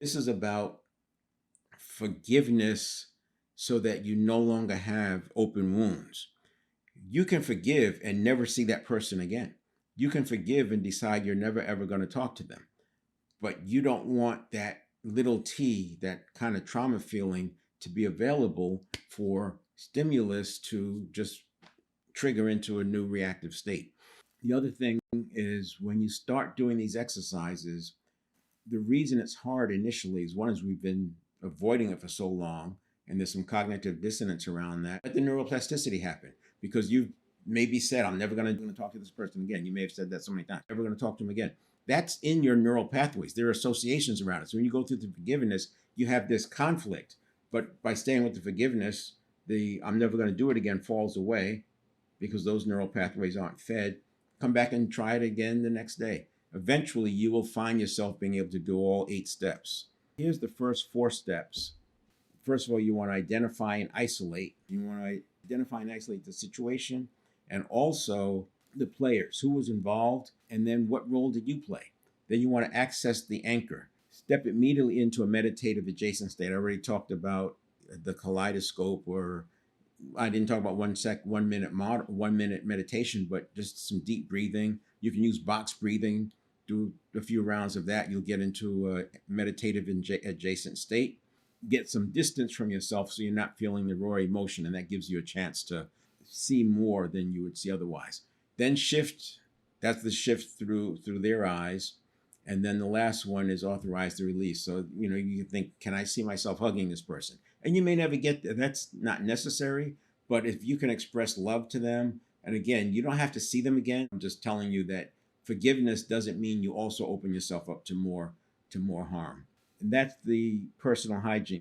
This is about forgiveness so that you no longer have open wounds. You can forgive and never see that person again. You can forgive and decide you're never ever going to talk to them. But you don't want that little t, that kind of trauma feeling, to be available for stimulus to just trigger into a new reactive state. The other thing is when you start doing these exercises, the reason it's hard initially is one is we've been avoiding it for so long, and there's some cognitive dissonance around that. Let the neuroplasticity happen because you've maybe said, I'm never going to talk to this person again. You may have said that so many times, never going to talk to him again. That's in your neural pathways. There are associations around it. So when you go through the forgiveness, you have this conflict. But by staying with the forgiveness, the I'm never going to do it again falls away because those neural pathways aren't fed. Come back and try it again the next day. Eventually, you will find yourself being able to do all 8 steps. Here's the first 4 steps. First of all, you want to identify and isolate. You want to identify and isolate the situation and also the players, who was involved, and then what role did you play. Then you want to access the anchor. Step immediately into a meditative adjacent state. I already talked about the kaleidoscope, or I didn't talk about 1 minute meditation, but just some deep breathing. You can use box breathing. Do a few rounds of that. You'll get into a meditative adjacent state. Get some distance from yourself so you're not feeling the raw emotion, and that gives you a chance to see more than you would see otherwise. Then shift. That's the shift through their eyes. And then the last one is authorize the release. So, you think, can I see myself hugging this person? And you may never get there. That's not necessary. But if you can express love to them, and again, you don't have to see them again. I'm just telling you that forgiveness doesn't mean you also open yourself up to more harm. And that's the personal hygiene.